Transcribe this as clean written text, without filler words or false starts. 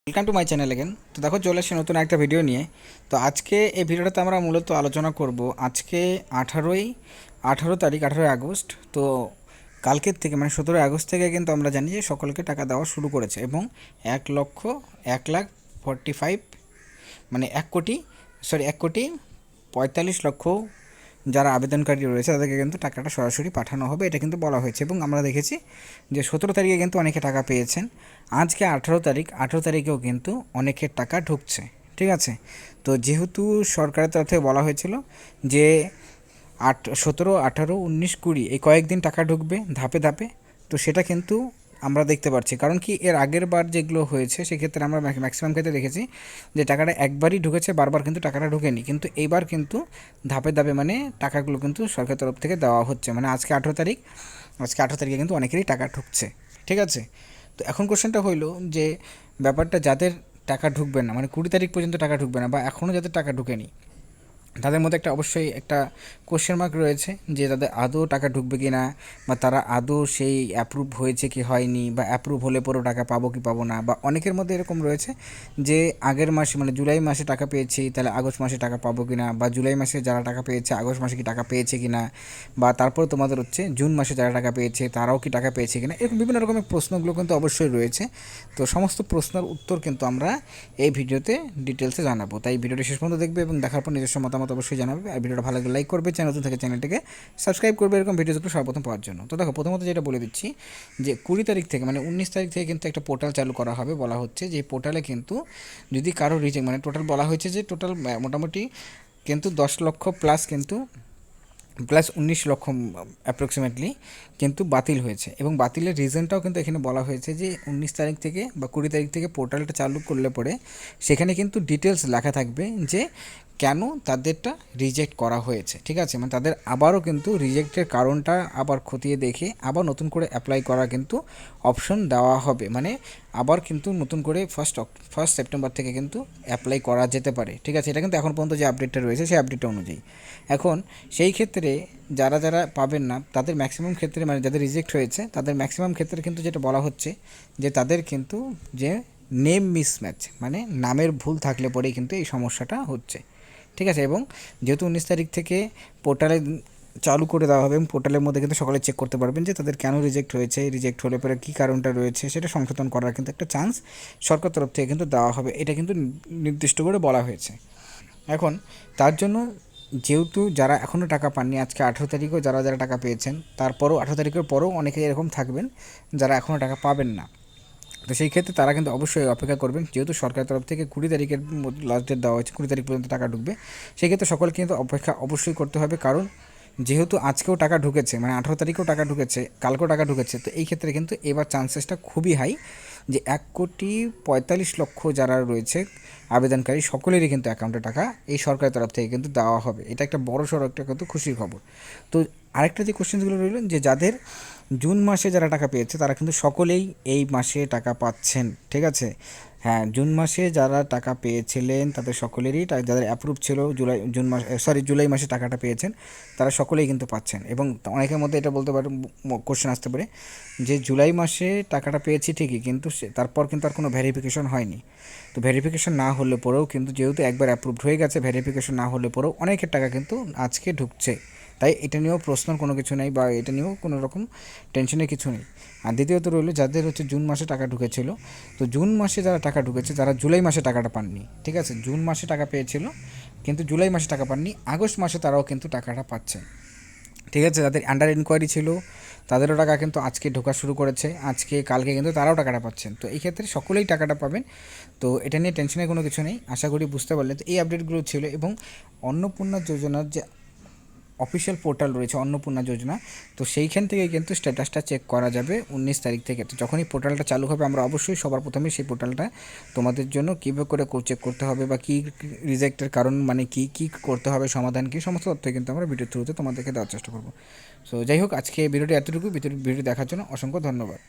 Welcome to my channel again. তো দেখো চলে এসে নতুন একটা ভিডিও নিয়ে। তো আজকে এই ভিডিওটাতে আমরা মূলত আলোচনা করব আজকে 18 তারিখ 18 আগস্ট। তো কালকের থেকে মানে 17 আগস্ট থেকে কিন্তু আমরা জানি যে সকলকে টাকা দেওয়া শুরু করেছে এবং 1,45 মানে 1,45,00,000 যারা আবেদনকারী রয়েছে তাদেরকে কিন্তু টাকাটা সরাসরি পাঠানো হবে, এটা কিন্তু বলা হয়েছে। এবং আমরা দেখেছি যে 17 তারিখে কিন্তু অনেকে টাকা পেয়েছেন। আজকে 18 তারিখেও কিন্তু অনেকের টাকা ঢুকছে, ঠিক আছে। তো যেহেতু সরকারের তরফ থেকে বলা হয়েছিল যে 17, 18, 19, 20 এই কয়েকদিন টাকা ঢুকবে ধাপে ধাপে, তো সেটা কিন্তু আমরা দেখতে পাচ্ছি। কারণ কি, এর আগের বার যেগুলো হয়েছে সেক্ষেত্রে আমরা ম্যাক্সিমাম ক্ষেত্রে দেখেছি যে টাকাটা একবারই ঢুকেছে, বারবার কিন্তু টাকাটা ঢুকেনি। কিন্তু এইবার কিন্তু ধাপে ধাপে মানে টাকাগুলো কিন্তু সরকারের তরফ থেকে দেওয়া হচ্ছে। মানে আজকে 18 তারিখে কিন্তু অনেকেরই টাকা ঢুকছে, ঠিক আছে। তো এখন কোশ্চেনটা হইলো যে ব্যাপারটা যাদের টাকা ঢুকবে না, মানে 20 তারিখ পর্যন্ত টাকা ঢুকবে না বা এখনও যাদের টাকা ঢুকেনি, তাদের মধ্যে অবশ্যই একটা কোশ্চেন মার্ক রয়েছে যে তাদের আদৌ টাকা ঢুকবে কি না, বা তারা আদৌ সেই অ্যাপ্রুভ হয়েছে কি হয়নি, বা অ্যাপ্রুভ হলে পরেও টাকা পাবো কি পাবো না। বা অনেকের মধ্যে এরকম রয়েছে যে আগের মাসে মানে জুলাই মাসে টাকা পেয়েছি, তাহলে আগস্ট মাসে টাকা পাবো কি না, বা জুলাই মাসে যারা টাকা পেয়েছে আগস্ট মাসে কি টাকা পেয়েছে কি না, বা তারপর তোমাদের হচ্ছে জুন মাসে যারা টাকা পেয়েছে তারাও কি টাকা পেয়েছে কি না। এরকম বিভিন্ন রকমের প্রশ্নগুলো কিন্তু অবশ্যই রয়েছে। তো সমস্ত প্রশ্নের উত্তর কিন্তু আমরা এই ভিডিওতে ডিটেলসে জানাবো। তাই ভিডিওটি শেষ পর্যন্ত দেখবে এবং দেখার পর নিজস্ব মতামত অবশ্যই জানাবে। আর ভিডিওটা ভালো লাগলে লাইক করবে, চ্যানেল নতুন থেকে চ্যানেলটিকে সাবস্ক্রাইব করবে এরকম ভিডিওগুলো সর্বপ্রথম পাওয়ার জন্য। তো দেখো, প্রথমত যেটা বলে দিচ্ছি যে 20 তারিখ থেকে মানে 19 তারিখ থেকে কিন্তু একটা পোর্টাল চালু করা হবে। বলা হচ্ছে যে এই পোর্টালে কিন্তু যদি কারো রিজেক্ট মানে টোটাল বলা হয়েছে যে টোটাল মোটামুটি কিন্তু 10 লক্ষ প্লাস কিন্তু প্লাস 19 লক্ষ অ্যাপ্রক্সিমেটলি কিন্তু বাতিল হয়েছে। এবং বাতিলের রিজনটাও কিন্তু এখানে বলা হয়েছে যে 19 তারিখ থেকে বা 20 তারিখ থেকে পোর্টালটা চালু করলে পরে সেখানে কিন্তু ডিটেলস লেখা থাকবে যে কেন তাদেরটা রিজেক্ট করা হয়েছে, ঠিক আছে। মানে তাদের আবারও কিন্তু রিজেক্টের কারণটা আবার খতিয়ে দেখে আবার নতুন করে অ্যাপ্লাই করা কিন্তু অপশন দেওয়া হবে। মানে আবার কিন্তু নতুন করে ফার্স্ট সেপ্টেম্বর থেকে কিন্তু অ্যাপ্লাই করা যেতে পারে, ঠিক আছে। এটা কিন্তু এখন পর্যন্ত যে আপডেটটা রয়েছে সেই আপডেটটা অনুযায়ী। এখন সেই ক্ষেত্রে যারা যারা পাবেন না তাদের ম্যাক্সিমাম ক্ষেত্রে মানে যাদের রিজেক্ট হয়েছে তাদের ম্যাক্সিমাম ক্ষেত্রে কিন্তু যেটা বলা হচ্ছে যে তাদের কিন্তু যে নেম মিসম্যাচ মানে নামের ভুল থাকলে পরেই কিন্তু এই সমস্যাটা হচ্ছে, ঠিক আছে। এবং যেহেতু 19 তারিখ থেকে পোর্টালে চালু করে দেওয়া হবে এবং পোর্টালের মধ্যে কিন্তু সকলে চেক করতে পারবেন যে তাদের কেন রিজেক্ট হয়েছে, রিজেক্ট হলে পরে কী কারণটা রয়েছে সেটা সংশোধন করার কিন্তু একটা চান্স সরকার তরফ থেকে কিন্তু দেওয়া হবে। এটা কিন্তু নির্দিষ্ট করে বলা হয়েছে। এখন তার জন্য যেহেতু যারা এখনও টাকা পাননি, আজকে 18 তারিখেও যারা যারা টাকা পেয়েছেন, তারপরও 18 তারিখের পরেও অনেকে এরকম থাকবেন যারা এখনও টাকা পাবেন না। তো সেই ক্ষেত্রে তারা কিন্তু অবশ্যই অপেক্ষা করবেন, যেহেতু সরকারের তরফ থেকে 20 তারিখের লাস্ট ডেট দেওয়া হয়েছে, 20 তারিখ পর্যন্ত টাকা ঢুকবে। সেই ক্ষেত্রে সকলকে কিন্তু অপেক্ষা অবশ্যই করতে হবে। কারণ যেহেতু আজকেও টাকা ঢুকেছে মানে 18 তারিখেও টাকা ঢুকেছে, কালকেও টাকা ঢুকেছে, তো এই ক্ষেত্রে কিন্তু এবার চান্সেসটা খুবই হাই যে 1,45,00,000 যারা রয়েছে আবেদনকারী সকলেরই কিন্তু অ্যাকাউন্টে টাকা এই সরকারের তরফ থেকে কিন্তু দেওয়া হবে। এটা একটা বড় সড়ো একটা কিন্তু খুশির খবর। তো আরেকটা যে কোশ্চেনগুলো রইল যে যাদের জুন মাসে যারা টাকা পেয়েছে তারা কিন্তু সকলেই এই মাসে টাকা পাচ্ছেন, ঠিক আছে। হ্যাঁ, জুন মাসে যারা টাকা পেয়েছিলেন তাদের সকলেরই যাদের অ্যাপ্রুভ ছিল জুলাই মাসে টাকাটা পেয়েছেন তারা সকলেই কিন্তু পাচ্ছেন। এবং অনেকের মধ্যে এটা বলতে পারে কোশ্চেন আসতে পারে যে জুলাই মাসে টাকাটা পেয়েছি ঠিকই, কিন্তু তারপর কিন্তু আর কোনো ভেরিফিকেশন হয়নি। তো ভেরিফিকেশন না হলে পরেও কিন্তু যেহেতু একবার অ্যাপ্রুভড হয়ে গেছে, ভেরিফিকেশন না হলে পরেও অনেকের টাকা কিন্তু আজকে ঢুকছে। তাই এটা নিয়েও প্রশ্নের কোনো কিছু নেই বা এটা নিয়েও কোনো রকম টেনশনের কিছু নেই। আর দ্বিতীয়ত রইল যাদের হচ্ছে জুন মাসে টাকা ঢুকেছিল, তো জুন মাসে যারা টাকা ঢুকেছে যারা জুলাই মাসে টাকাটা পাননি, ঠিক আছে। জুন মাসে টাকা পেয়েছিল কিন্তু জুলাই মাসে টাকা পাননি, আগস্ট মাসে তারাও কিন্তু টাকাটা পাচ্ছে, ঠিক আছে। যাদের আন্ডার ইনকোয়ারি ছিল তাদেরও টাকা কিন্তু আজকে ঢোকা শুরু করেছে, আজকে কালকে কিন্তু তারাও টাকাটা পাচ্ছেন। তো এই ক্ষেত্রে সকলেই টাকাটা পাবেন। তো এটা নিয়ে টেনশনের কোনো কিছু নেই, আশা করি বুঝতে পারলে। তো এই আপডেটগুলো ছিল। এবং অন্নপূর্ণা যোজনার যে অফিসিয়াল পোর্টাল রয়েছে অন্নপূর্ণা যোজনা, তো সেইখান থেকে কিন্তু স্ট্যাটাসটা চেক করা যাবে 19 তারিখ থেকে। তো যখনই পোর্টালটা চালু হবে আমরা অবশ্যই সবার প্রথমে সেই পোর্টালটা তোমাদের জন্য কীভাবে করে চেক করতে হবে বা কী রিজেক্টের কারণ মানে কী কী করতে হবে, সমাধান কী, সমস্ত তথ্য কিন্তু আমরা ভিডিওর থ্রুতে তোমাদেরকে দেওয়ার চেষ্টা করবো। সো যাই হোক, আজকে ভিডিওটি এতটুকু। ভিডিওটি দেখার জন্য অসংখ্য ধন্যবাদ।